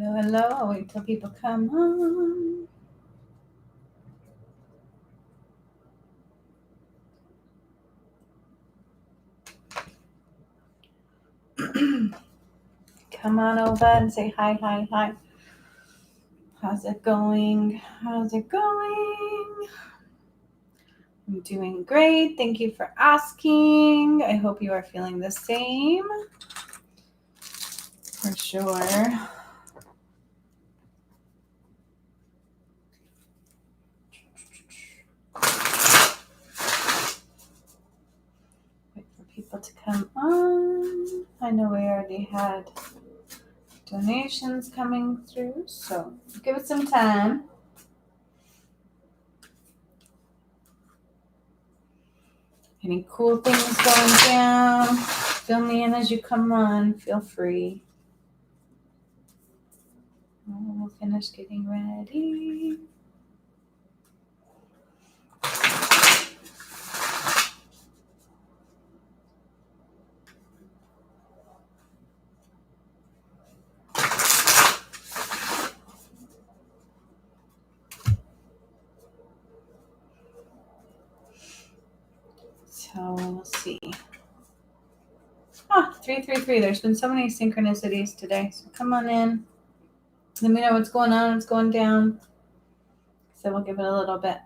Hello. I'll wait till people come on. Come on over and say hi. How's it going? I'm doing great. Thank you for asking. I hope you are feeling the same. For sure. Wait for people to come on. I know we already had donations coming through, so give it some time. Any cool things going down? Fill me in as you come on. Feel free. We'll finish getting ready. So we'll see. 333. There's been so many synchronicities today. So come on in. Let me know what's going on, what's going down. So we'll give it a little bit.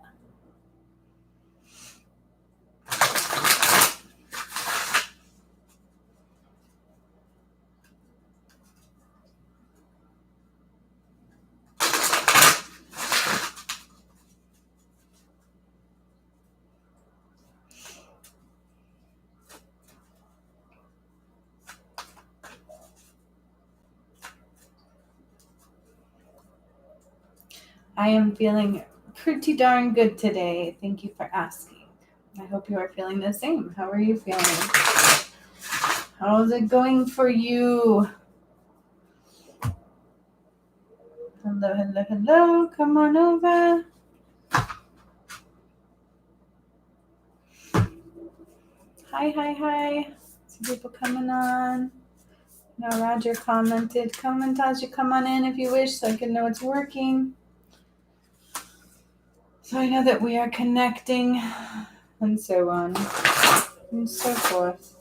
I am feeling pretty darn good today. Thank you for asking. I hope you are feeling the same. How are you feeling? How's it going for you? Hello. Come on over. Hi. Some people coming on. Now Roger commented. Comment as you come on in if you wish, so I can know it's working. So I know that we are connecting, and so on, and so forth.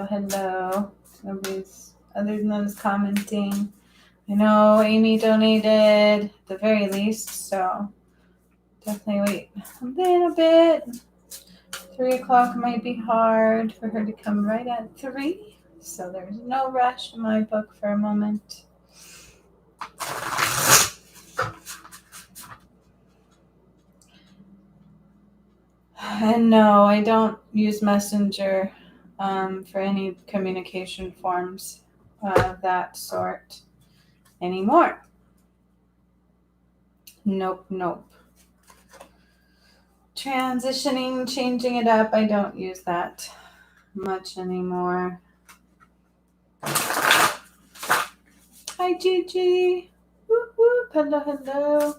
Hello. Nobody's other than those commenting. I know Amy donated at the very least, so definitely wait a little bit. 3 o'clock might be hard for her to come right at 3, so there's no rush in my book for a moment. And no, I don't use Messenger for any communication forms of that sort anymore. Nope. Transitioning, changing it up, I don't use that much anymore. Hi, Gigi. Whoop. Hello.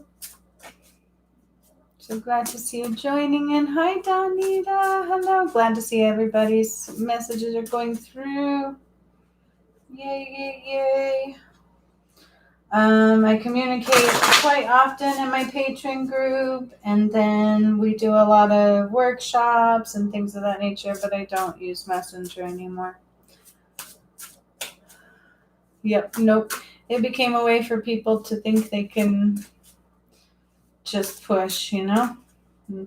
So glad to see you joining in. Hi, Donita. Hello. Glad to see everybody's messages are going through. Yay. I communicate quite often in my patron group, and then we do a lot of workshops and things of that nature, but I don't use Messenger anymore. Nope. It became a way for people to think they can just push, And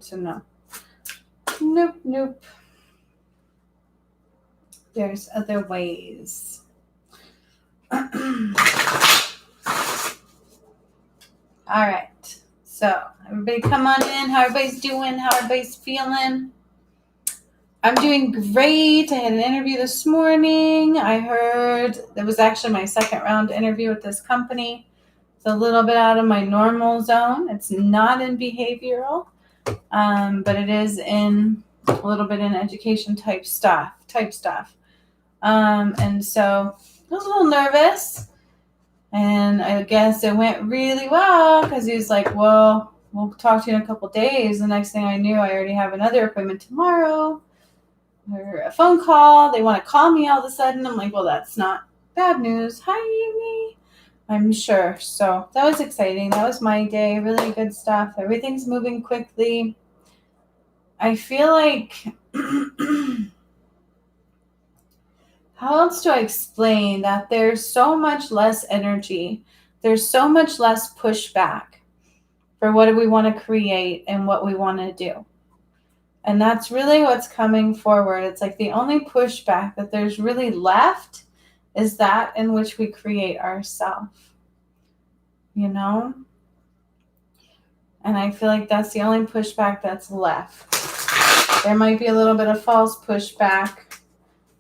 so no. Nope. There's other ways. All right. So everybody come on in. How everybody's doing? How everybody's feeling? I'm doing great. I had an interview this morning. I heard it was actually my second round interview with this company. It's a little bit out of my normal zone. It's not in behavioral, but it is in a little bit in education type stuff. And so I was a little nervous, and I guess it went really well because he was like, well, we'll talk to you in a couple days. The next thing I knew, I already have another appointment tomorrow or a phone call. They want to call me all of a sudden. I'm like, well, that's not bad news. Hi, Amy. I'm sure. So that was exciting. That was my day. Really good stuff. Everything's moving quickly. I feel like, how else do I explain that there's so much less energy? There's so much less pushback for what we want to create and what we want to do. And that's really what's coming forward. It's like the only pushback that there's really left is that in which we create ourselves, you know? And I feel like that's the only pushback that's left. There might be a little bit of false pushback,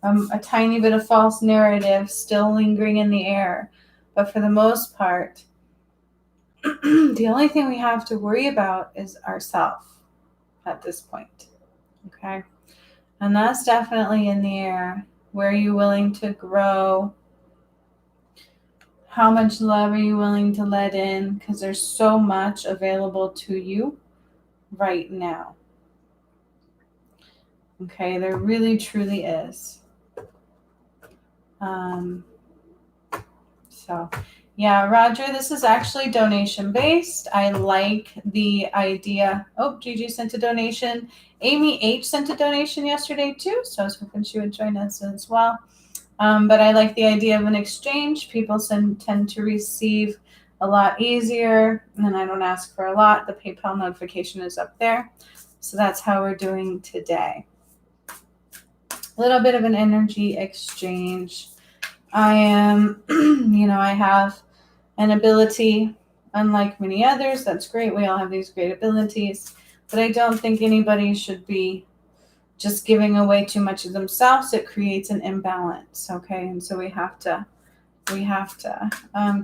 a tiny bit of false narrative still lingering in the air. But for the most part, the only thing we have to worry about is ourselves at this point. Okay? And that's definitely in the air. Where are you willing to grow? How much love are you willing to let in? Because there's so much available to you right now. Okay, there really, truly is. So, yeah, Roger, this is actually donation based. I like the idea. Oh, Gigi sent a donation. Amy H sent a donation yesterday too, so I was hoping she would join us as well. But I like the idea of an exchange. People tend to receive a lot easier, and I don't ask for a lot. The PayPal notification is up there. So that's how we're doing today. A little bit of an energy exchange. I am, I have an ability, unlike many others. That's great. We all have these great abilities. But I don't think anybody should be just giving away too much of themselves. It creates an imbalance. Okay. And so we have to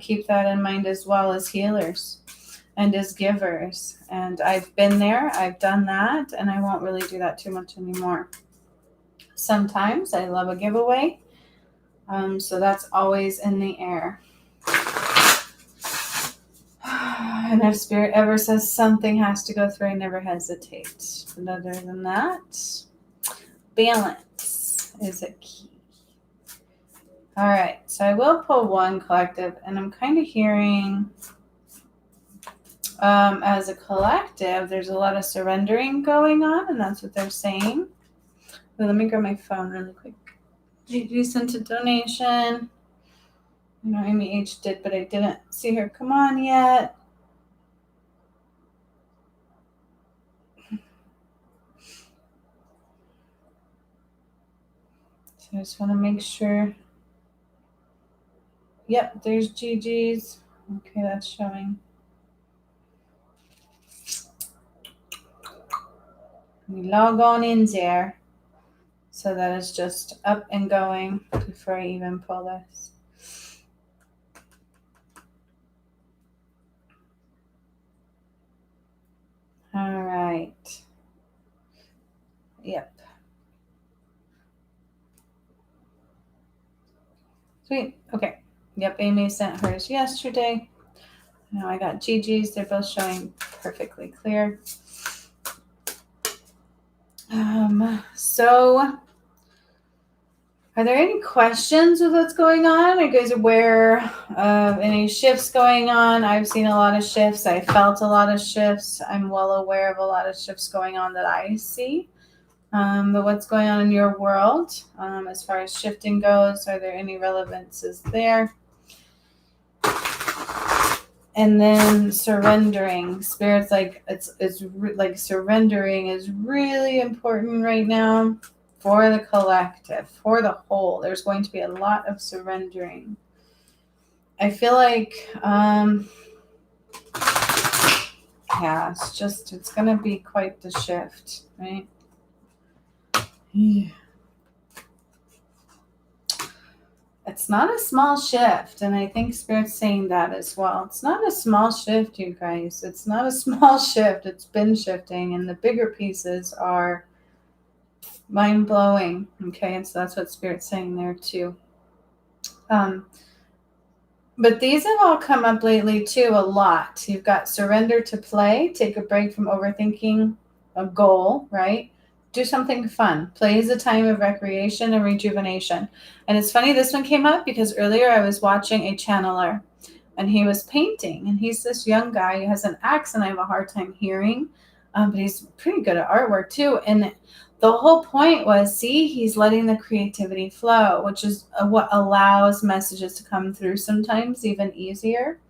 keep that in mind as well as healers and as givers. And I've been there. I've done that. And I won't really do that too much anymore. Sometimes I love a giveaway. So that's always in the air. And if Spirit ever says something has to go through, I never hesitate. But other than that, balance is a key. All right, so I will pull one collective, and I'm kind of hearing as a collective, there's a lot of surrendering going on, and that's what they're saying. But let me grab my phone really quick. Gigi sent a donation. Amy H did, but I didn't see her come on yet. So I just want to make sure. Yep, there's Gigi's. Okay, that's showing. We log on in there. So that is just up and going before I even pull this. All right. Yep. Sweet. Okay. Yep, Amy sent hers yesterday. Now I got Gigi's. They're both showing perfectly clear. So are there any questions of what's going on? Are you guys aware of any shifts going on? I've seen a lot of shifts. I felt a lot of shifts. I'm well aware of a lot of shifts going on that I see. But what's going on in your world as far as shifting goes? Are there any relevances there? And then surrendering. Spirit's like like surrendering is really important right now for the collective, for the whole. There's going to be a lot of surrendering. I feel like it's going to be quite the shift, right? Yeah. It's not a small shift, and I think Spirit's saying that as well. It's not a small shift, you guys. It's not a small shift. It's been shifting, and the bigger pieces are Mind blowing. Okay, and so that's what Spirit's saying there too. But these have all come up lately too a lot. You've got surrender to play, take a break from overthinking a goal, right? Do something fun. Play is a time of recreation and rejuvenation. And it's funny this one came up because earlier I was watching a channeler and he was painting. And he's this young guy. He has an accent I have a hard time hearing, but he's pretty good at artwork too. And the whole point was, see, he's letting the creativity flow, which is what allows messages to come through sometimes even easier.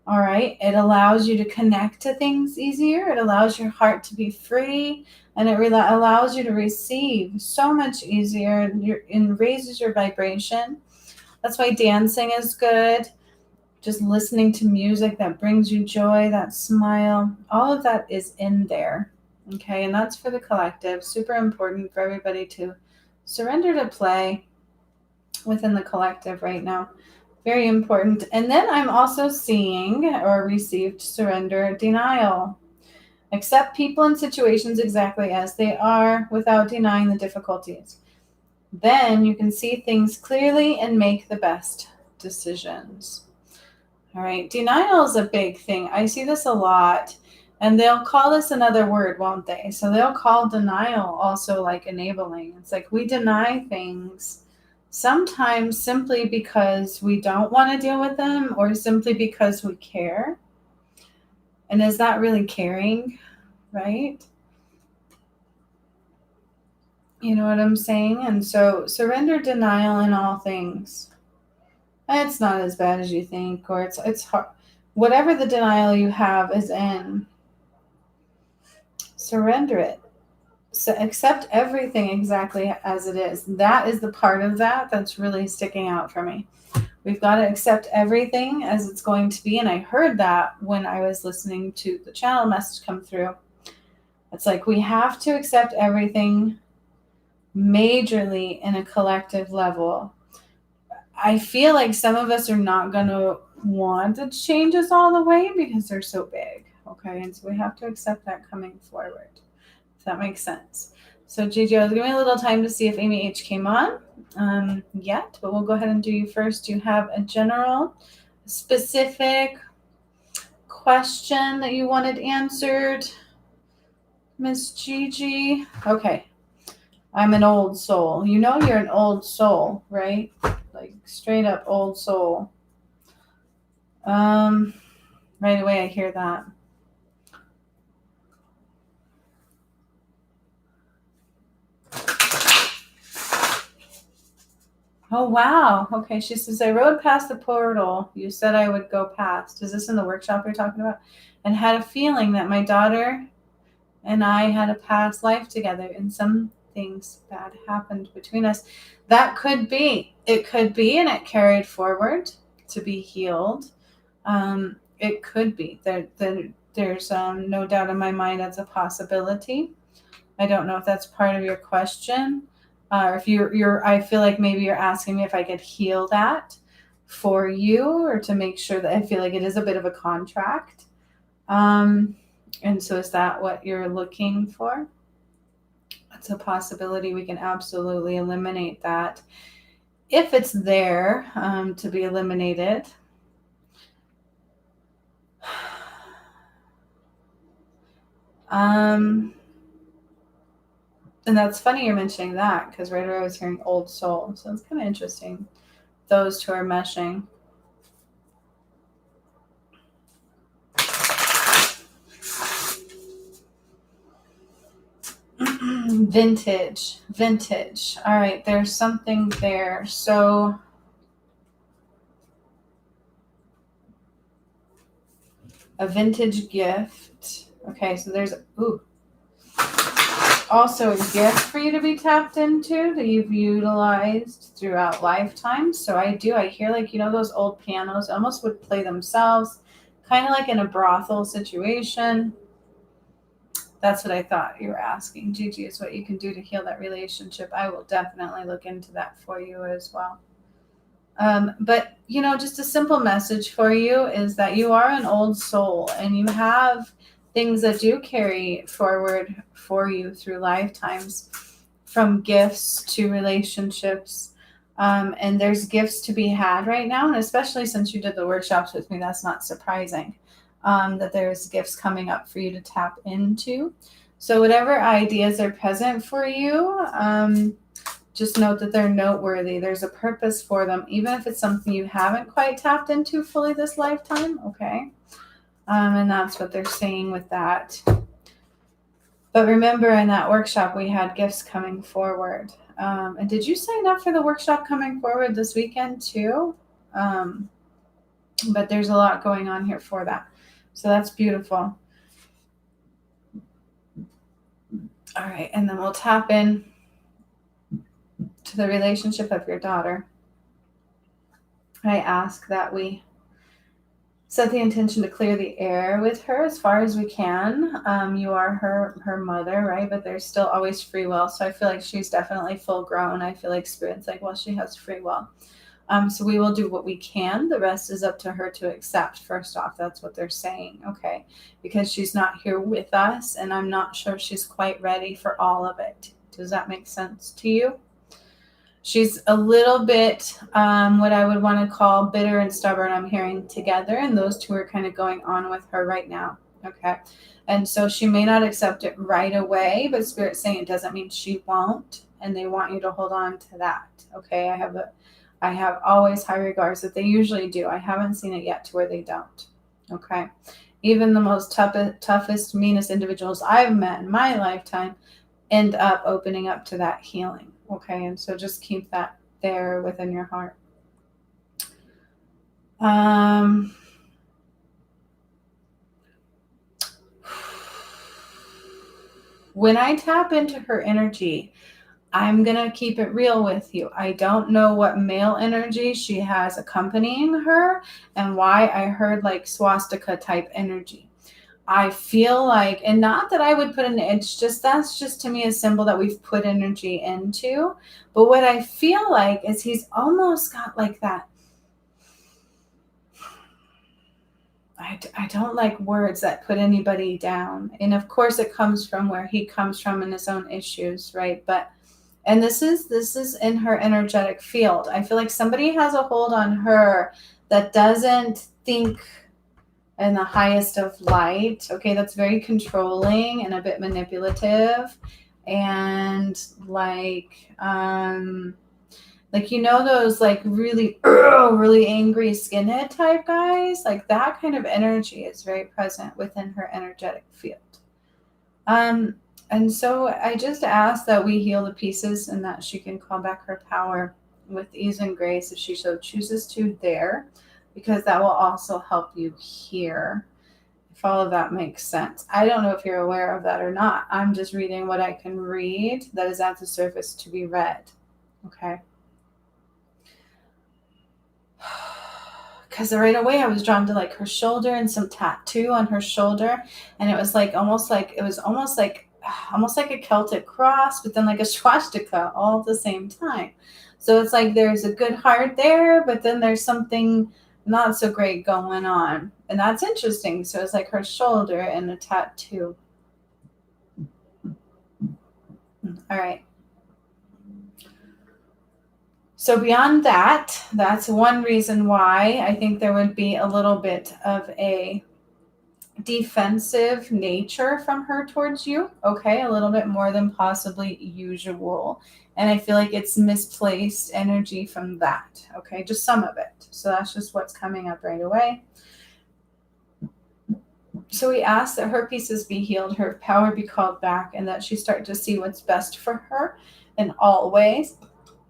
All right. It allows you to connect to things easier. It allows your heart to be free, and it allows you to receive so much easier, and raises your vibration. That's why dancing is good. Just listening to music that brings you joy, that smile, all of that is in there. Okay, and that's for the collective. Super important for everybody to surrender to play within the collective right now. Very important. And then I'm also seeing or received surrender denial. Accept people and situations exactly as they are without denying the difficulties. Then you can see things clearly and make the best decisions. All right. Denial is a big thing. I see this a lot. And they'll call this another word, won't they? So they'll call denial also like enabling. It's like we deny things sometimes simply because we don't want to deal with them or simply because we care. And is that really caring, right? You know what I'm saying? And so surrender denial in all things. It's not as bad as you think, or it's hard. Whatever the denial you have is in, surrender it. So accept everything exactly as it is. That is the part of that that's really sticking out for me. We've got to accept everything as it's going to be. And I heard that when I was listening to the channel message come through. It's like we have to accept everything majorly in a collective level. I feel like some of us are not going to want to change us all the way because they're so big. Okay. And so we have to accept that coming forward. If that makes sense. So Gigi, I was giving a little time to see if Amy H came on yet, but we'll go ahead and do you first. Do you have a general, specific question that you wanted answered, Miss Gigi? Okay. I'm an old soul. You know you're an old soul, right? Like straight up old soul. Right away I hear that. Oh, wow. Okay. She says, I rode past the portal. You said I would go past. Is this in the workshop you're talking about? And had a feeling that my daughter and I had a past life together and some things bad happened between us. That could be. It could be, and it carried forward to be healed. It could be. There's no doubt in my mind that's a possibility. I don't know if that's part of your question. Or if I feel like maybe you're asking me if I could heal that for you, or to make sure that I feel like it is a bit of a contract. And so is that what you're looking for? It's a possibility. We can absolutely eliminate that if it's there to be eliminated. And that's funny you're mentioning that, because right away I was hearing old soul. So it's kind of interesting. Those two are meshing. Vintage. All right, there's something there. So a vintage gift. Okay, so there's also a gift for you to be tapped into that you've utilized throughout lifetimes. So I hear like, those old pianos almost would play themselves, kind of like in a brothel situation. That's what I thought you were asking. Gigi, is what you can do to heal that relationship. I will definitely look into that for you as well. But, just a simple message for you is that you are an old soul and you have things that do carry forward for you through lifetimes. from gifts to relationships. And there's gifts to be had right now. And especially since you did the workshops with me, that's not surprising that there's gifts coming up for you to tap into. So whatever ideas are present for you, just note that they're noteworthy. There's a purpose for them, even if it's something you haven't quite tapped into fully this lifetime. Okay. And that's what they're saying with that. But remember, in that workshop, we had gifts coming forward. And did you sign up for the workshop coming forward this weekend too? But there's a lot going on here for that. So that's beautiful. All right. And then we'll tap in to the relationship of your daughter. I ask that we set the intention to clear the air with her as far as we can. You are her mother, right? But there's still always free will. So I feel like she's definitely full grown. I feel like Spirit's like, well, she has free will. So we will do what we can. The rest is up to her to accept. First off, that's what they're saying, okay? Because she's not here with us, and I'm not sure she's quite ready for all of it. Does that make sense to you? She's a little bit what I would want to call bitter and stubborn, I'm hearing together, and those two are kind of going on with her right now, okay? And so she may not accept it right away, but Spirit's saying it doesn't mean she won't, and they want you to hold on to that, okay? I have always high regards that they usually do. I haven't seen it yet to where they don't, okay? Even the most toughest, meanest individuals I've met in my lifetime end up opening up to that healing, okay? And so just keep that there within your heart. When I tap into her energy, I'm going to keep it real with you. I don't know what male energy she has accompanying her and why I heard like swastika type energy. I feel like, and not that I would put in, it's just, that's just to me a symbol that we've put energy into. But what I feel like is he's almost got like that. I don't like words that put anybody down. And of course it comes from where he comes from in his own issues, right? But and this is in her energetic field. I feel like somebody has a hold on her that doesn't think in the highest of light. Okay, that's very controlling and a bit manipulative. And you know those like really really angry skinhead type guys? Like that kind of energy is very present within her energetic field. And so I just ask that we heal the pieces and that she can call back her power with ease and grace if she so chooses to there, because that will also help you here, if all of that makes sense. I don't know if you're aware of that or not. I'm just reading what I can read that is at the surface to be read. Okay. Because right away I was drawn to like her shoulder and some tattoo on her shoulder. And it was like almost like a Celtic cross, but then like a swastika all at the same time. So it's like there's a good heart there, but then there's something not so great going on. And that's interesting. So it's like her shoulder and a tattoo. All right. So beyond that, that's one reason why I think there would be a little bit of a defensive nature from her towards you. Okay, a little bit more than possibly usual. And I feel like it's misplaced energy from that. Okay, just some of it. So that's just what's coming up right away. So we ask that her pieces be healed, her power be called back, and that she start to see what's best for her in all ways,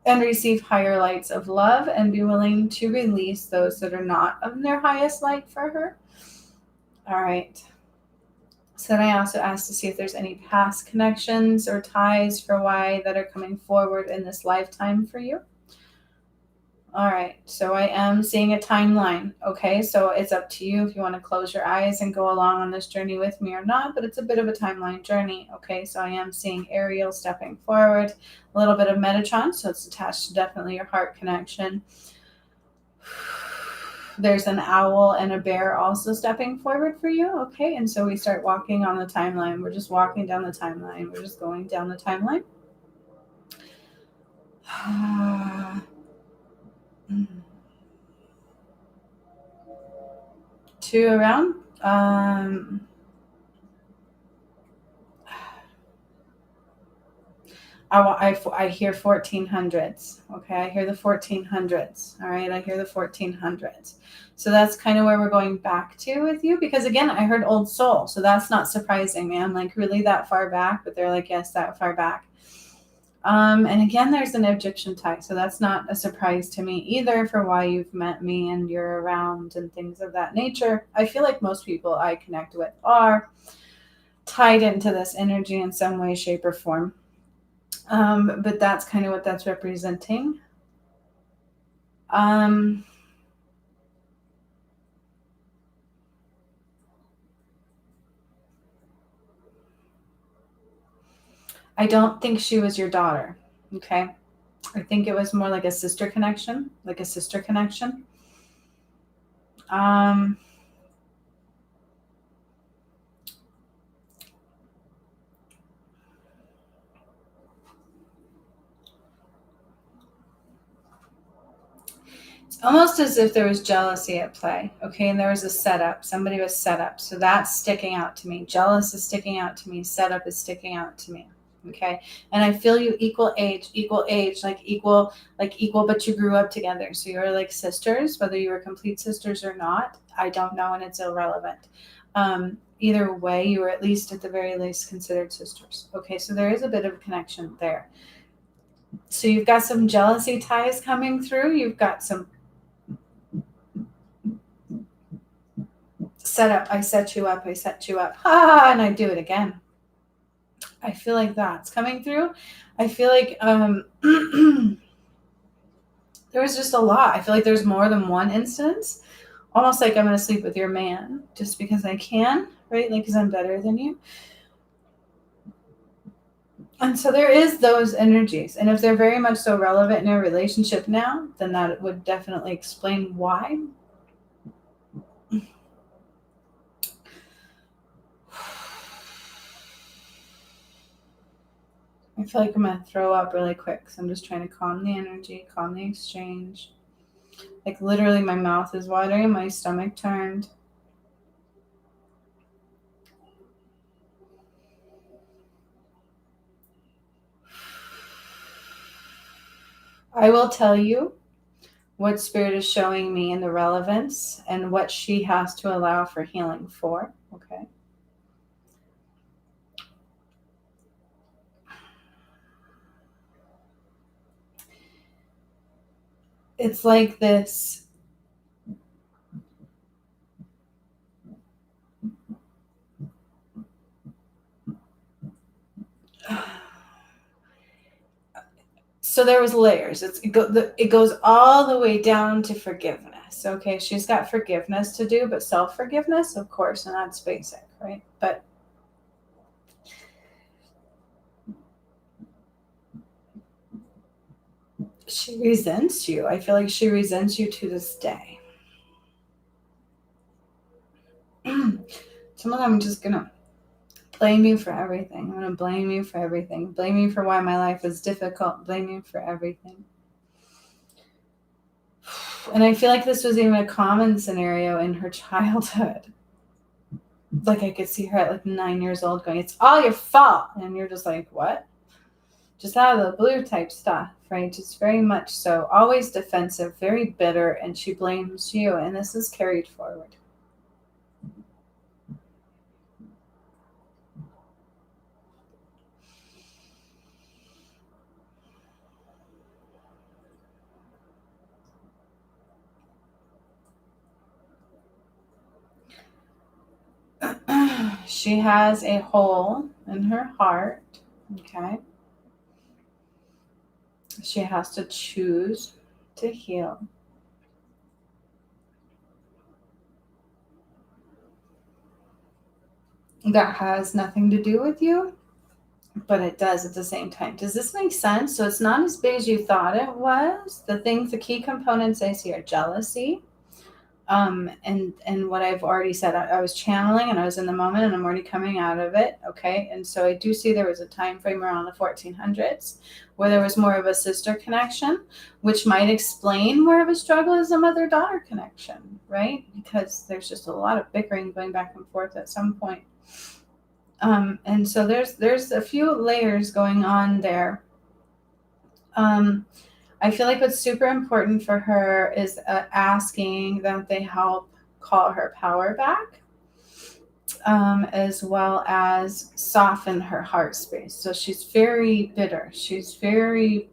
and receive higher lights of love, and be willing to release those that are not of their highest light for her. All right. So then I also asked to see if there's any past connections or ties for why that are coming forward in this lifetime for you. All right. So I am seeing a timeline. Okay. So it's up to you if you want to close your eyes and go along on this journey with me or not, but it's a bit of a timeline journey. Okay. So I am seeing Ariel stepping forward, a little bit of Metatron. So it's attached to definitely your heart connection. There's an owl and a bear also stepping forward for you. Okay. And so we start walking on the timeline. We're just walking down the timeline. We're just going down the timeline. Two around. I hear 1400s. Okay, I hear the 1400s. All right, I hear the 1400s. So that's kind of where we're going back to with you, because again, I heard old soul. So that's not surprising me. I'm like, really that far back? But they're like, yes, that far back. And again, there's an Egyptian tie. So that's not a surprise to me either for why you've met me and you're around and things of that nature. I feel like most people I connect with are tied into this energy in some way, shape, or form. But that's kind of what that's representing. I don't think she was your daughter. Okay. I think it was more like a sister connection, like a sister connection. Um, it's almost as if there was jealousy at play. Okay. And there was a setup. Somebody was set up. So that's sticking out to me. Jealous is sticking out to me. Setup is sticking out to me. Okay. And I feel you equal age, like equal, but you grew up together. So you're like sisters, whether you were complete sisters or not. I don't know. And it's irrelevant. Either way, you were at least, at the very least, considered sisters. Okay. So there is a bit of a connection there. So you've got some jealousy ties coming through. You've got some setup. I set you up. I set you up. Ha! And I do it again. I feel like that's coming through. I feel like there was just a lot. I feel like there's more than one instance. Almost like I'm going to sleep with your man just because I can, right? Like, because I'm better than you. And so there is those energies. And if they're very much so relevant in a relationship now, then that would definitely explain why. I feel like I'm going to throw up really quick. So I'm just trying to calm the energy, calm the exchange. Like literally my mouth is watering and my stomach turned. I will tell you what Spirit is showing me in the relevance and what she has to allow for healing for. Okay. It's like this. So there was layers. It goes all the way down to forgiveness. Okay, she's got forgiveness to do, but self-forgiveness, of course, and that's basic, right? But she resents you. I feel like she resents you to this day. Some of them I'm just gonna blame you for everything. I'm gonna blame you for everything. Blame you for why my life is difficult. Blame you for everything. And I feel like this was even a common scenario in her childhood. Like I could see her at like 9 years old going, "It's all your fault," and you're just like, "What?" Just out of the blue type stuff, right? Just very much so, always defensive, very bitter, and she blames you, and this is carried forward. She has a hole in her heart, okay? She has to choose to heal. That has nothing to do with you, but it does at the same time. Does this make sense? So it's not as big as you thought it was. The key components I see are jealousy, And what I've already said, I was channeling and I was in the moment and I'm already coming out of it. Okay. And so I do see there was a time frame around the 1400s where there was more of a sister connection, which might explain more of a struggle as a mother-daughter connection, right? Because there's just a lot of bickering going back and forth at some point. And so there's a few layers going on there. I feel like what's super important for her is asking that they help call her power back, as well as soften her heart space. So she's very bitter. She's very.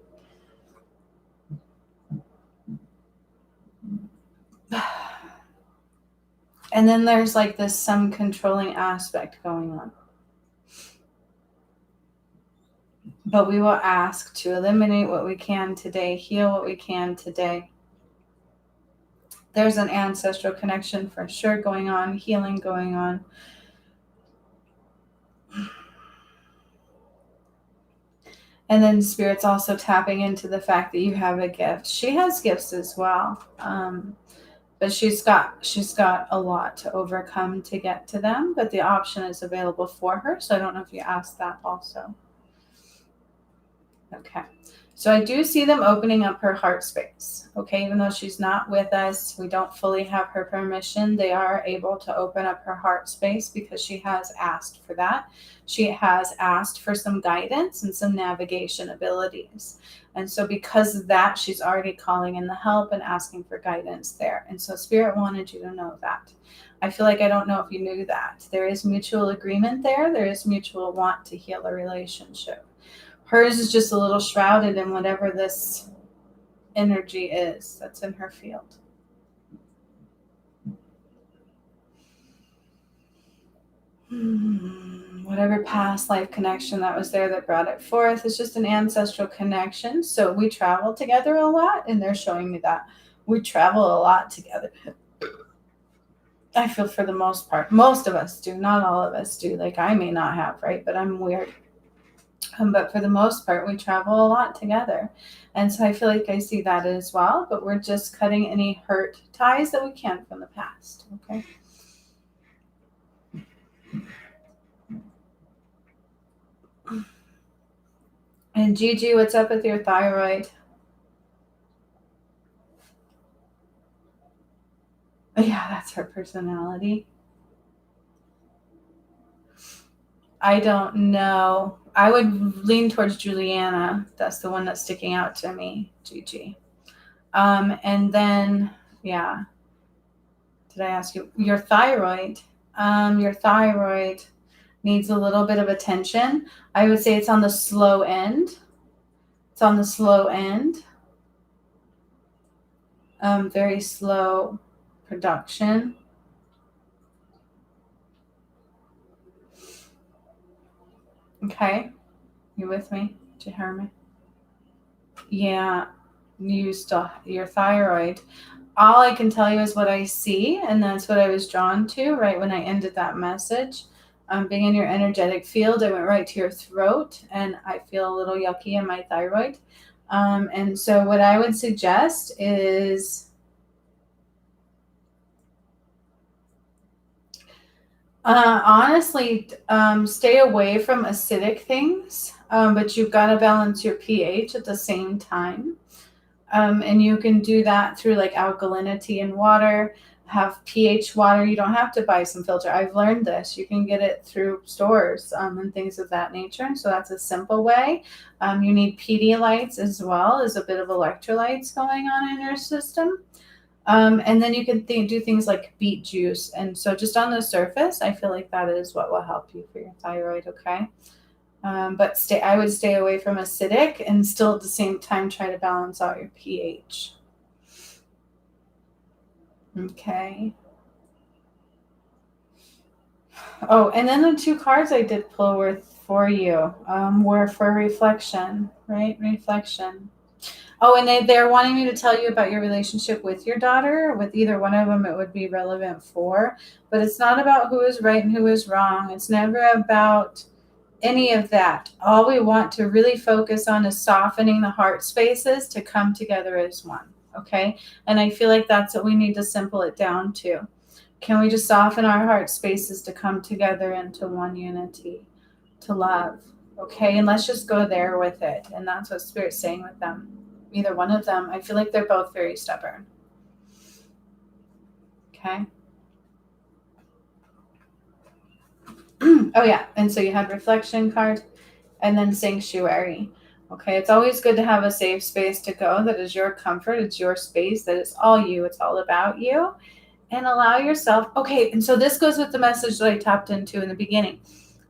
And then there's like this some controlling aspect going on. But we will ask to eliminate what we can today, heal what we can today. There's an ancestral connection for sure going on, healing going on. And then Spirit's also tapping into the fact that you have a gift. She has gifts as well, but she's got a lot to overcome to get to them. But the option is available for her. So I don't know if you asked that also. Okay. So I do see them opening up her heart space. Okay. Even though she's not with us, we don't fully have her permission. They are able to open up her heart space because she has asked for that. She has asked for some guidance and some navigation abilities. And so because of that, she's already calling in the help and asking for guidance there. And so Spirit wanted you to know that. I feel like I don't know if you knew that. There is mutual agreement there. There is mutual want to heal a relationship. Hers is just a little shrouded in whatever this energy is that's in her field. Whatever past life connection that was there that brought it forth is just an ancestral connection. So we travel together a lot, and they're showing me that we travel a lot together. I feel for the most part, most of us do, not all of us do. Like I may not have, right? But I'm weird. But for the most part, we travel a lot together. And so I feel like I see that as well, but we're just cutting any hurt ties that we can from the past. Okay. And Gigi, what's up with your thyroid? Yeah, that's her personality. I don't know. I would lean towards Juliana. That's the one that's sticking out to me, Gigi. And then, yeah. Did I ask you? Your thyroid. Your thyroid needs a little bit of attention. I would say it's on the slow end. It's on the slow end. Very slow production. Okay. You with me? Did you hear me? Yeah. Your thyroid. All I can tell you is what I see, and that's what I was drawn to right when I ended that message. Being in your energetic field, I went right to your throat, and I feel a little yucky in my thyroid. And so what I would suggest is honestly, stay away from acidic things, but you've got to balance your pH at the same time. And you can do that through like alkalinity in water, have pH water. You don't have to buy some filter. I've learned this. You can get it through stores and things of that nature. So that's a simple way. You need Pedialytes as well as a bit of electrolytes going on in your system. And then you can do things like beet juice. And so just on the surface, I feel like that is what will help you for your thyroid, okay? But I would stay away from acidic and still at the same time try to balance out your pH. Okay. Oh, and then the two cards I did pull were for you were for reflection, right? Reflection. Oh, and they're wanting me to tell you about your relationship with your daughter. With either one of them, it would be relevant for. But it's not about who is right and who is wrong. It's never about any of that. All we want to really focus on is softening the heart spaces to come together as one. okay? And I feel like that's what we need to simple it down to. Can we just soften our heart spaces to come together into one unity, to love, okay? And let's just go there with it. And that's what Spirit's saying with them. Either one of them. I feel like they're both very stubborn. Okay. Oh, yeah. And so you had reflection card and then sanctuary. Okay. It's always good to have a safe space to go that is your comfort. It's your space, that is all you. It's all about you. And allow yourself. Okay. And so this goes with the message that I tapped into in the beginning.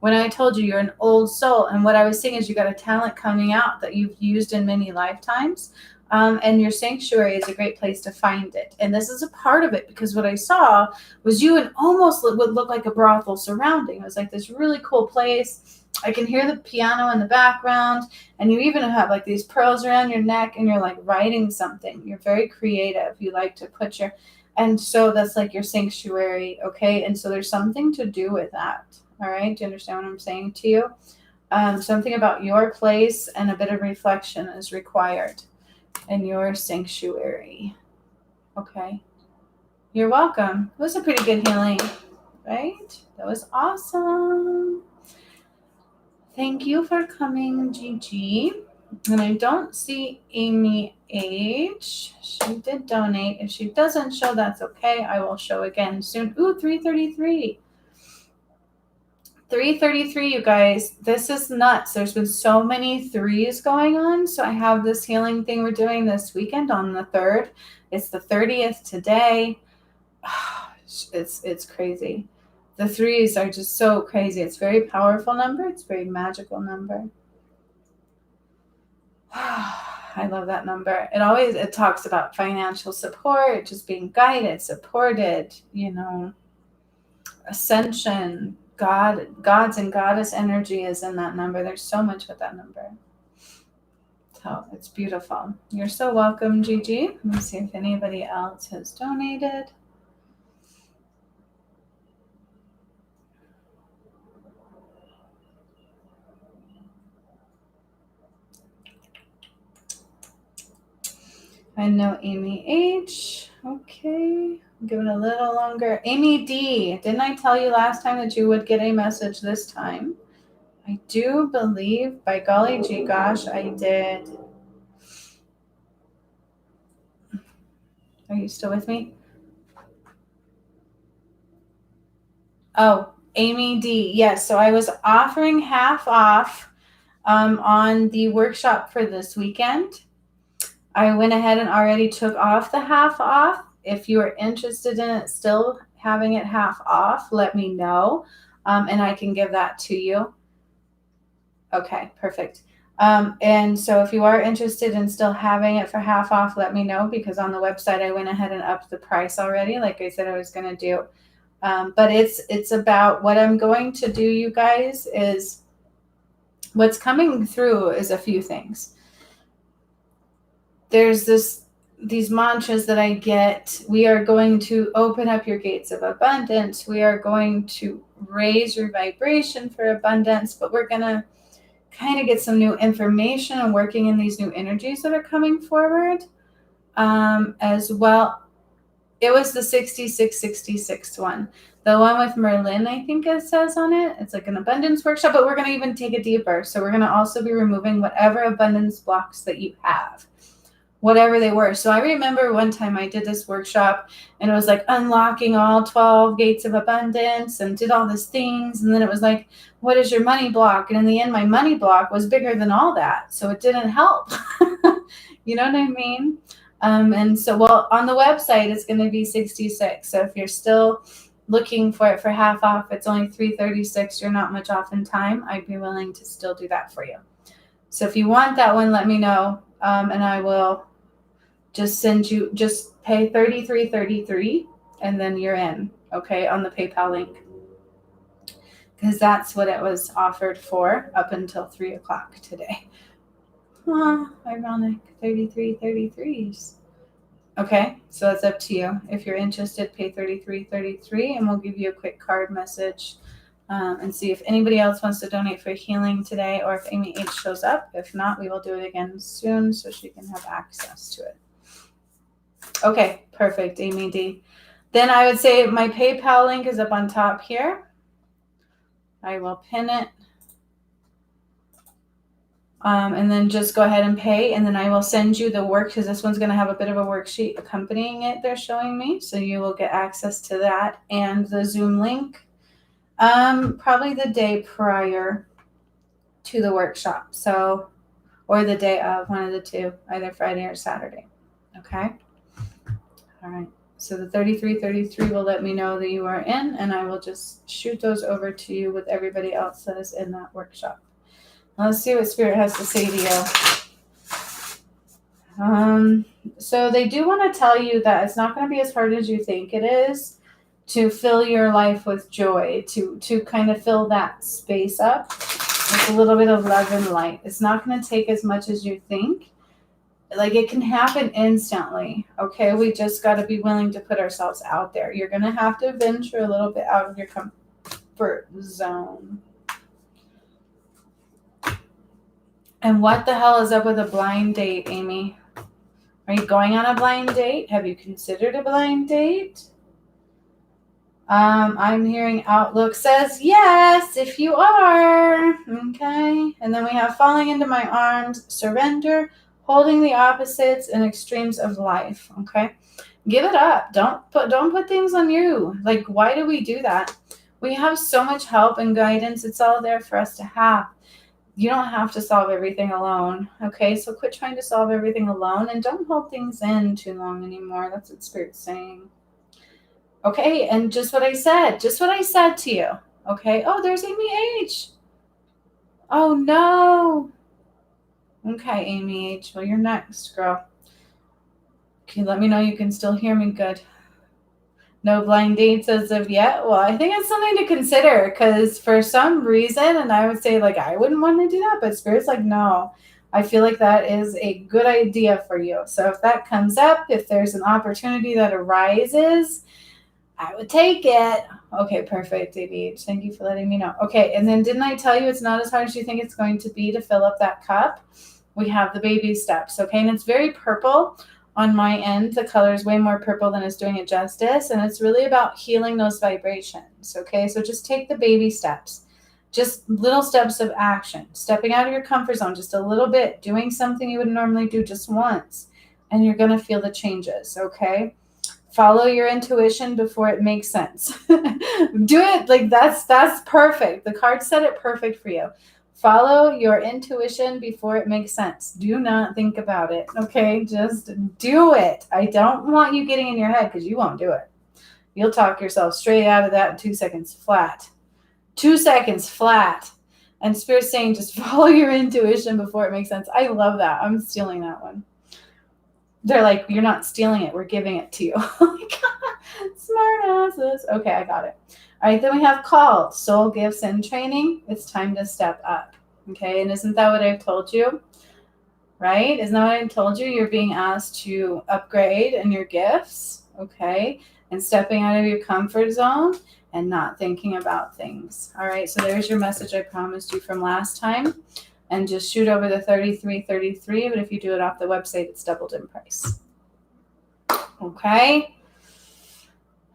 When I told you you're an old soul, and what I was saying is you got a talent coming out that you've used in many lifetimes. And your sanctuary is a great place to find it. And this is a part of it, because what I saw was you and almost would look like a brothel surrounding. It was like this really cool place. I can hear the piano in the background, and you even have like these pearls around your neck, and you're like writing something. You're very creative. You like to put your, and so that's like your sanctuary, okay? And so there's something to do with that, all right? Do you understand what I'm saying to you? Something about your place and a bit of reflection is required in your sanctuary, okay? You're welcome. It was a pretty good healing, right? That was awesome. Thank you for coming, Gigi. And I don't see Amy H. She did donate. If she doesn't show, that's okay. I will show again soon. Ooh, 333. 333, you guys. This is nuts. There's been so many threes going on. So I have this healing thing we're doing this weekend on the 3rd. It's the 30th today. It's crazy. The threes are just so crazy. It's a very powerful number. It's a very magical number. I love that number. It talks about financial support, just being guided, supported, ascension. God's and goddess energy is in that number. There's so much with that number. So it's beautiful. You're so welcome, Gigi. Let me see if anybody else has donated. I know Amy H. Okay. Give it a little longer. Amy D. Didn't I tell you last time that you would get a message this time? I do believe, by golly gee gosh, I did. Are you still with me? Oh, Amy D. Yes. So I was offering half off on the workshop for this weekend. I went ahead and already took off the half off. If you are interested in it, still having it half off, let me know, and I can give that to you. Okay, perfect. And so if you are interested in still having it for half off, let me know, because on the website I went ahead and upped the price already, like I said I was going to do. But it's about what I'm going to do, you guys, is what's coming through is a few things. There's these mantras that I get. We are going to open up your gates of abundance. We are going to raise your vibration for abundance, but we're going to kind of get some new information and working in these new energies that are coming forward as well. It was the 6666 one. The one with Merlin, I think it says on it. It's like an abundance workshop, but we're going to even take it deeper. So we're going to also be removing whatever abundance blocks that you have, whatever they were. So I remember one time I did this workshop and it was like unlocking all 12 gates of abundance and did all these things. And then it was like, what is your money block? And in the end, my money block was bigger than all that. So it didn't help. You know what I mean? And so, well, on the website, it's going to be 66. So if you're still looking for it for half off, it's only 336. You're not much off in time. I'd be willing to still do that for you. So if you want that one, let me know. And I will just send you, just pay $33.33 and then you're in, okay, on the PayPal link. Because that's what it was offered for up until 3 o'clock today. Ironic, 33.33s. Okay, so it's up to you. If you're interested, pay $33.33 and we'll give you a quick card message and see if anybody else wants to donate for healing today or if Amy H shows up. If not, we will do it again soon so she can have access to it. Okay, perfect, Amy D. Then I would say my PayPal link is up on top here. I will pin it. And then just go ahead and pay, and then I will send you the work, because this one's going to have a bit of a worksheet accompanying it, they're showing me, so you will get access to that and the Zoom link probably the day prior to the workshop, so, or the day of, one of the two, either Friday or Saturday. Okay, all right, so the 3333 will let me know that you are in, and I will just shoot those over to you with everybody else that is in that workshop. Let's see what Spirit has to say to you. So they do want to tell you that it's not going to be as hard as you think it is to fill your life with joy, to kind of fill that space up with a little bit of love and light. It's not going to take as much as you think. Like, it can happen instantly. Okay, we just got to be willing to put ourselves out there. You're going to have to venture a little bit out of your comfort zone. And what the hell is up with a blind date, Amy? Are you going on a blind date? Have you considered a blind date? I'm hearing Outlook says yes, if you are. Okay. And then we have falling into my arms, surrender, holding the opposites and extremes of life. Okay. Give it up. Don't put things on you. Like, why do we do that? We have so much help and guidance. It's all there for us to have. You don't have to solve everything alone. Okay. So quit trying to solve everything alone, and don't hold things in too long anymore. That's what Spirit's saying. Okay, and just what I said to you. Okay, oh, there's Amy H. Oh, no. Okay, Amy H. Well, you're next, girl. Can you let me know you can still hear me good? No blind dates as of yet? Well, I think it's something to consider, because for some reason, and I would say, like, I wouldn't want to do that, but Spirit's like, no. I feel like that is a good idea for you. So if that comes up, if there's an opportunity that arises, I would take it. Okay, perfect, ABH. Thank you for letting me know. Okay, and then didn't I tell you it's not as hard as you think it's going to be to fill up that cup? We have the baby steps, okay? And it's very purple on my end. The color is way more purple than it's doing it justice, and it's really about healing those vibrations, okay? So just take the baby steps. Just little steps of action. Stepping out of your comfort zone just a little bit. Doing something you would normally do just once. And you're going to feel the changes, okay? Follow your intuition before it makes sense. Do it like that's perfect. The card said it perfect for you. Follow your intuition before it makes sense. Do not think about it. Okay, just do it. I don't want you getting in your head, because you won't do it. You'll talk yourself straight out of that in 2 seconds flat. 2 seconds flat. And Spirit's saying just follow your intuition before it makes sense. I love that. I'm stealing that one. They're like, you're not stealing it. We're giving it to you. Smart asses. Okay, I got it. All right, then we have called soul gifts and training. It's time to step up. Okay, and isn't that what I've told you? Right? Isn't that what I've told you? You're being asked to upgrade in your gifts. Okay, and stepping out of your comfort zone and not thinking about things. All right, so there's your message I promised you from last time. And just shoot over the 3333, but if you do it off the website, it's doubled in price. Okay?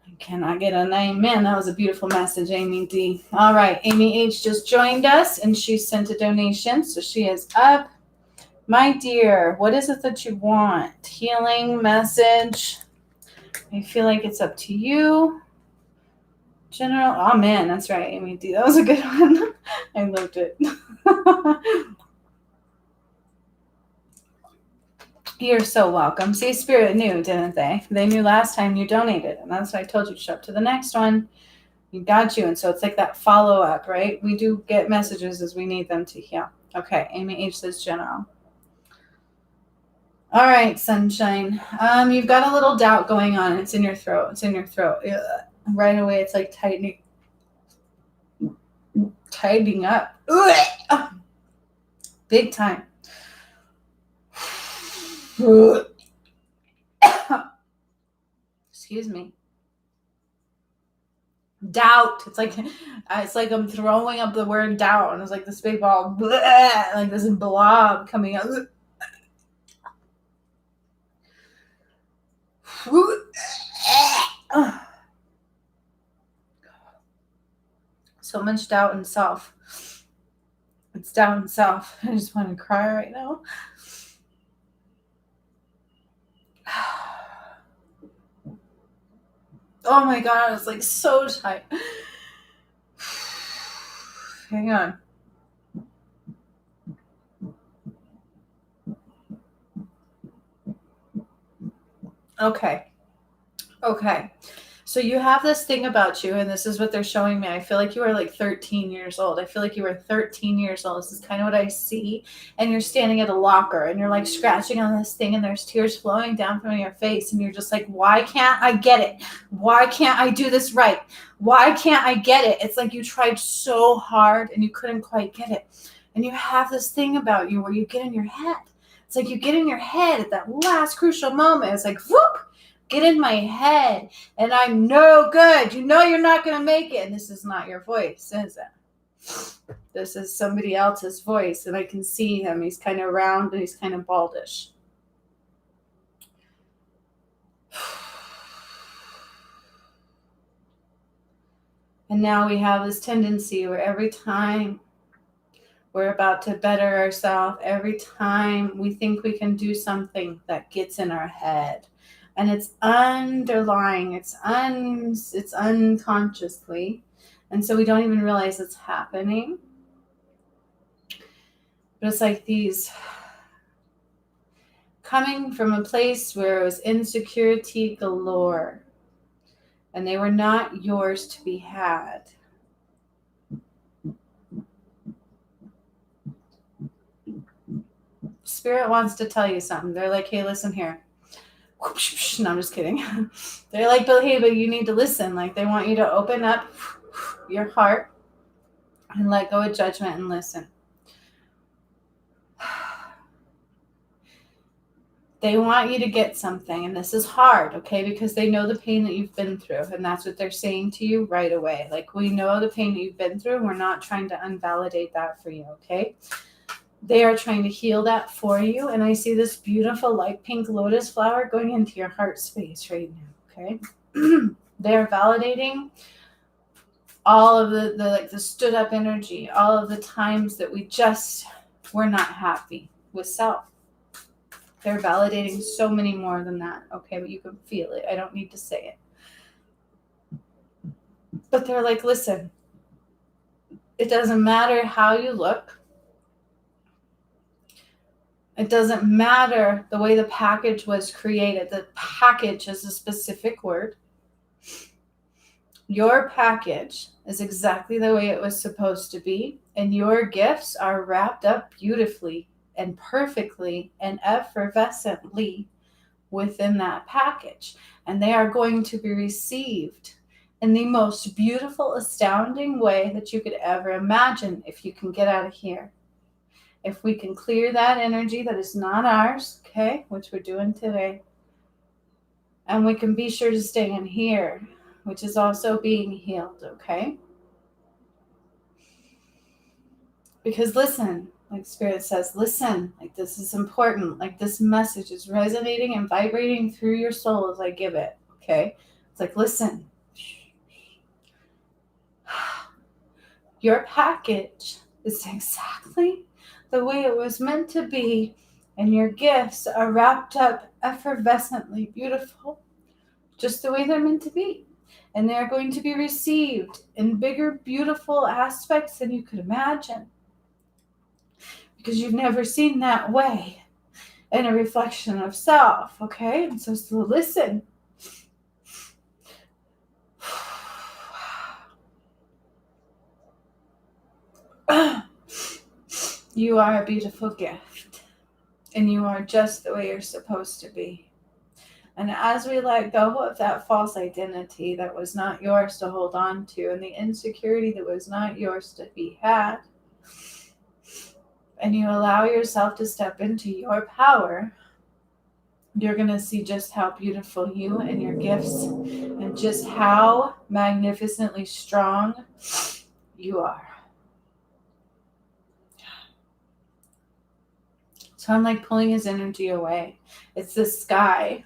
I cannot get a name. Man, that was a beautiful message, Amy D. All right, Amy H just joined us, and she sent a donation, so she is up. My dear, what is it that you want? Healing message? I feel like it's up to you. General, oh man, that's right, Amy D. That was a good one. I loved it. You're so welcome. See, Spirit knew, didn't they? They knew last time you donated, and that's why I told you to show up to the next one. You got you. And so it's like that follow-up, right? We do get messages as we need them to heal. Okay, Amy H says general. All right, sunshine. You've got a little doubt going on. It's in your throat. It's in your throat. Ugh. Right away, it's like tightening up. Ugh. Big time. Excuse me. Doubt. It's like I'm throwing up the word doubt, and it's like this big ball, bleh, like this blob coming out. So much doubt in self. It's doubt in self. I just want to cry right now. Oh my God, I was like so tight. Hang on. Okay. So you have this thing about you, and this is what they're showing me. I feel like you are like 13 years old. I feel like you were 13 years old. This is kind of what I see. And you're standing at a locker, and you're like scratching on this thing, and there's tears flowing down from your face. And you're just like, why can't I get it? Why can't I do this right? Why can't I get it? It's like you tried so hard, and you couldn't quite get it. And you have this thing about you where you get in your head. It's like you get in your head at that last crucial moment. It's like, whoop! Get in my head, and I'm no good. You know you're not going to make it. And this is not your voice, is it? This is somebody else's voice, and I can see him. He's kind of round, and he's kind of baldish. And now we have this tendency where every time we're about to better ourselves, every time we think we can do something, that gets in our head. And it's underlying, it's unconsciously. And so we don't even realize it's happening. But it's like these coming from a place where it was insecurity galore. And they were not yours to be had. Spirit wants to tell you something. They're like, hey, listen here. No, I'm just kidding. They're like, but hey, but you need to listen. Like, they want you to open up your heart and let go of judgment and listen. They want you to get something, and this is hard, okay, because they know the pain that you've been through, and that's what they're saying to you right away. Like, we know the pain that you've been through, and we're not trying to invalidate that for you, okay? They are trying to heal that for you, and I see this beautiful light pink lotus flower going into your heart space right now, okay? They are validating all of the stood up energy, all of the times that we just were not happy with self. They're validating so many more than that, okay? But you can feel it. I don't need to say it. But they're like, listen, it doesn't matter how you look. It doesn't matter the way the package was created. The package is a specific word. Your package is exactly the way it was supposed to be, and your gifts are wrapped up beautifully and perfectly and effervescently within that package. And they are going to be received in the most beautiful, astounding way that you could ever imagine if you can get out of here. If we can clear that energy that is not ours, okay, which we're doing today, and we can be sure to stay in here, which is also being healed, okay? Because listen, like Spirit says, listen, like this is important. Like this message is resonating and vibrating through your soul as I give it, okay? It's like, listen. Your package is exactly the way it was meant to be, and your gifts are wrapped up effervescently beautiful, just the way they're meant to be. And they're going to be received in bigger, beautiful aspects than you could imagine. Because you've never seen that way in a reflection of self, okay? And so listen. You are a beautiful gift, and you are just the way you're supposed to be. And as we let go of that false identity that was not yours to hold on to, and the insecurity that was not yours to be had, and you allow yourself to step into your power, you're going to see just how beautiful you and your gifts and just how magnificently strong you are. So I'm like pulling his energy away. It's this sky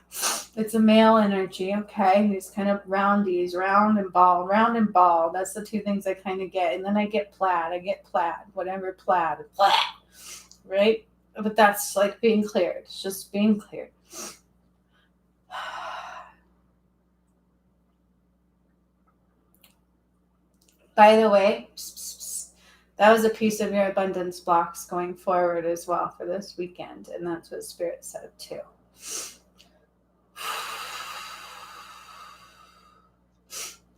It's a male energy, okay? He's kind of roundies, round and ball, round and ball. That's the two things I kind of get. And then I get plaid, whatever plaid, right? But that's like being cleared. It's just being cleared. By the way, that was a piece of your abundance blocks going forward as well for this weekend. And that's what Spirit said too.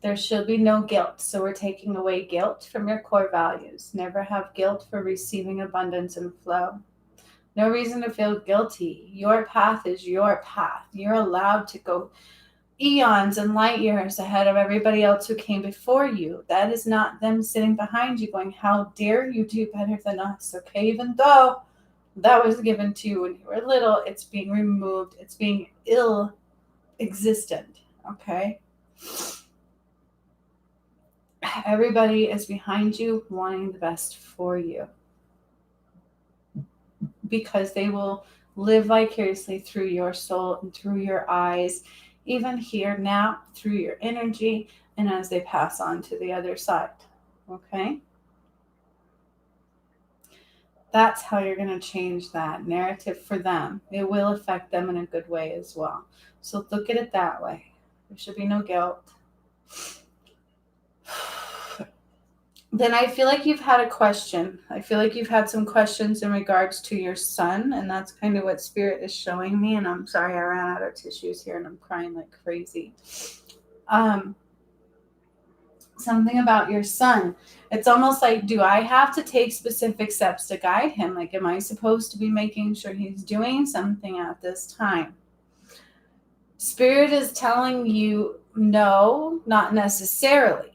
There should be no guilt. So we're taking away guilt from your core values. Never have guilt for receiving abundance and flow. No reason to feel guilty. Your path is your path. You're allowed to go eons and light years ahead of everybody else who came before you. That is not them sitting behind you going, how dare you do better than us? Okay, even though that was given to you when you were little, it's being removed. It's being ill-existent. Okay? Everybody is behind you wanting the best for you because they will live vicariously through your soul and through your eyes, even here now, through your energy, and as they pass on to the other side. Okay? That's how you're going to change that narrative for them. It will affect them in a good way as well. So look at it that way. There should be no guilt. Then I feel like you've had a question. I feel like you've had some questions in regards to your son, and that's kind of what Spirit is showing me. And I'm sorry, I ran out of tissues here and I'm crying like crazy. Something about your son. It's almost like, do I have to take specific steps to guide him? Like, am I supposed to be making sure he's doing something at this time? Spirit is telling you no, not necessarily.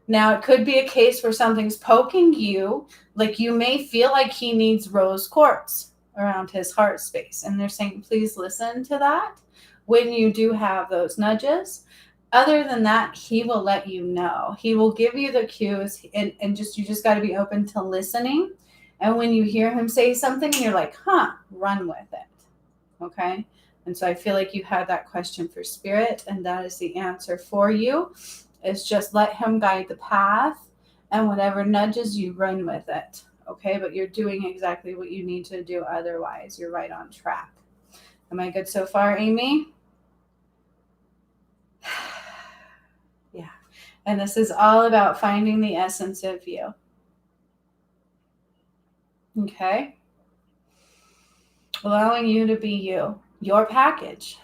Now, it could be a case where something's poking you, like you may feel like he needs rose quartz around his heart space. And they're saying, please listen to that when you do have those nudges. Other than that, he will let you know. He will give you the cues, and you just got to be open to listening. And when you hear him say something, you're like, run with it. Okay? And so I feel like you had that question for Spirit, and that is the answer for you. Is just let him guide the path, and whatever nudges you, run with it. Okay? But you're doing exactly what you need to do. Otherwise, you're right on track. Am I good so far, Amy? Yeah. And this is all about finding the essence of you. Okay? Allowing you to be you. Your package.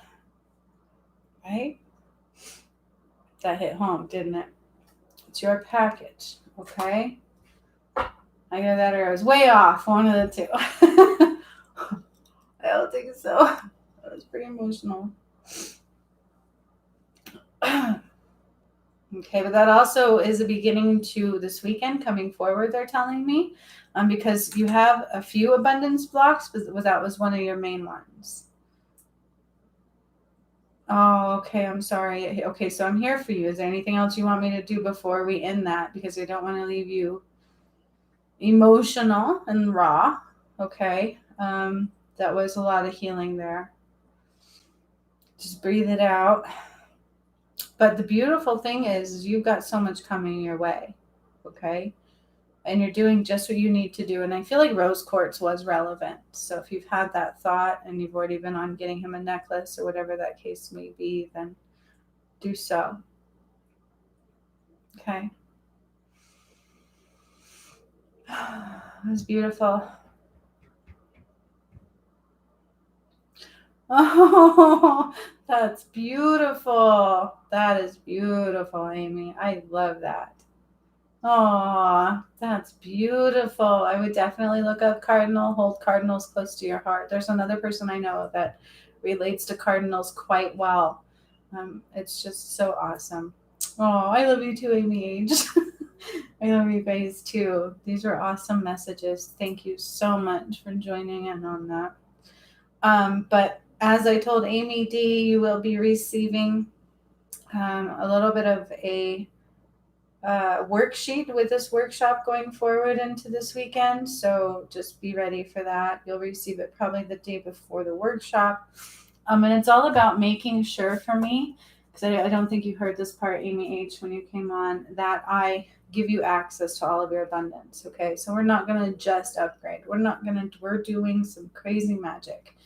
Right? That hit home, didn't it? It's your package. Okay? Either that or I was way off. One of the two. I don't think so. That was pretty emotional. Okay, but that also is a beginning to this weekend coming forward, they're telling me, because you have a few abundance blocks, but that was one of your main ones. Oh, okay, I'm sorry. Okay, so I'm here for you. Is there anything else you want me to do before we end that? Because I don't want to leave you emotional and raw. Okay, that was a lot of healing there. Just breathe it out. But the beautiful thing is you've got so much coming your way, okay? And you're doing just what you need to do. And I feel like rose quartz was relevant. So if you've had that thought and you've already been on getting him a necklace or whatever that case may be, then do so. Okay. It was beautiful. Oh, that's beautiful. That is beautiful, Amy. I love that. Oh, that's beautiful. I would definitely look up cardinal, hold cardinals close to your heart. There's another person I know that relates to cardinals quite well. It's just so awesome. Oh, I love you too, Amy Age. I love you guys too. These are awesome messages. Thank you so much for joining in on that. But as I told Amy D, you will be receiving a little bit of a worksheet with this workshop going forward into this weekend. So just be ready for that. You'll receive it probably the day before the workshop. And it's all about making sure for me, because I don't think you heard this part, Amy H, when you came on, that I give you access to all of your abundance. Okay, so we're not going to just upgrade. We're doing some crazy magic,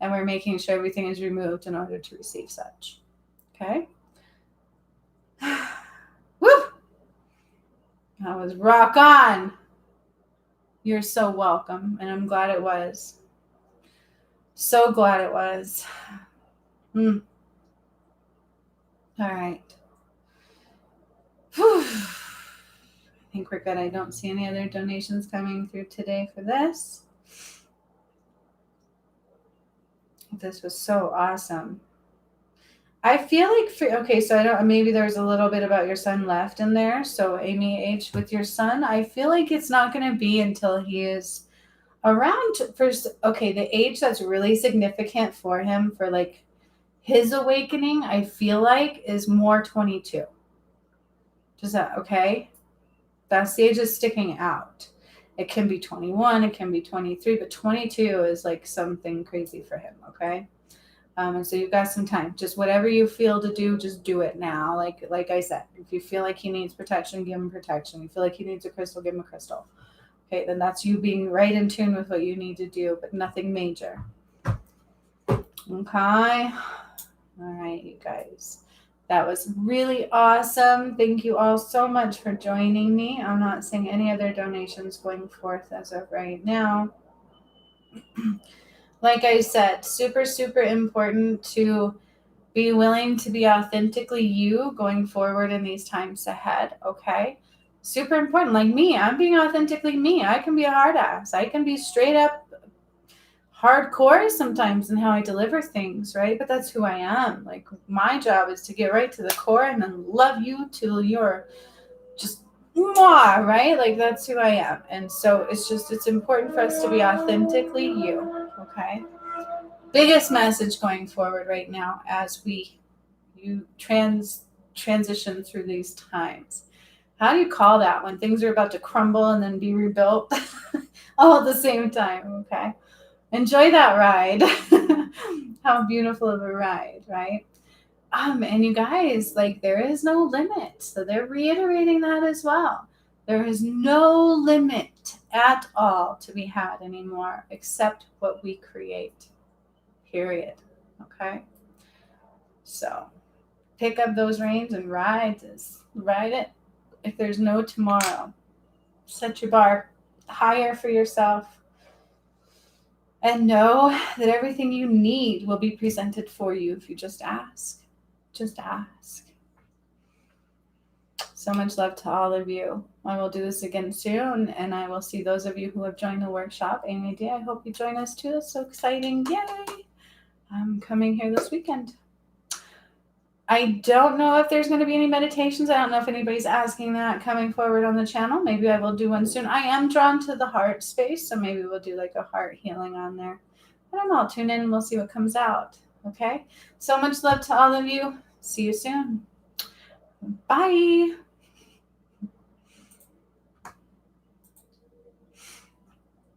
and we're making sure everything is removed in order to receive such. Okay. Woo! That was rock on. You're so welcome, and I'm glad it was. So glad it was. All right. Whew. I think we're good. I don't see any other donations coming through today for this. This was so awesome. I feel like so I don't, maybe there's a little bit about your son left in there. So Amy H, with your son, I feel like it's not going to be until he is around the age that's really significant for him for like his awakening, I feel like is more 22. Is that okay? That's the age that's sticking out. It can be 21, it can be 23, but 22 is like something crazy for him, okay? And so you've got some time. Just whatever you feel to do, just do it now. Like I said, if you feel like he needs protection, give him protection. You feel like he needs a crystal, give him a crystal. Okay, then that's you being right in tune with what you need to do, but nothing major. Okay. All right, you guys. That was really awesome. Thank you all so much for joining me. I'm not seeing any other donations going forth as of right now. Like I said, super, super important to be willing to be authentically you going forward in these times ahead, okay? Super important. Like me, I'm being authentically me. I can be a hard ass. I can be straight up hardcore sometimes in how I deliver things, right? But that's who I am. Like my job is to get right to the core and then love you till you're just mwah, right? Like that's who I am. And so it's important for us to be authentically you, okay? Biggest message going forward right now as you transition through these times. How do you call that when things are about to crumble and then be rebuilt all at the same time? Okay. Enjoy that ride. How beautiful of a ride, right? And you guys, like there is no limit. So they're reiterating that as well. There is no limit at all to be had anymore except what we create. Period. Okay. So pick up those reins and ride it. If there's no tomorrow, set your bar higher for yourself and know that everything you need will be presented for you if you just ask. Just ask. So much love to all of you. I will do this again soon, and I will see those of you who have joined the workshop. Amy D, I hope you join us too. It's so exciting. Yay! I'm coming here this weekend. I don't know if there's going to be any meditations. I don't know if anybody's asking that coming forward on the channel. Maybe I will do one soon. I am drawn to the heart space, so maybe we'll do like a heart healing on there. I don't know. I'll tune in and we'll see what comes out. Okay? So much love to all of you. See you soon. Bye.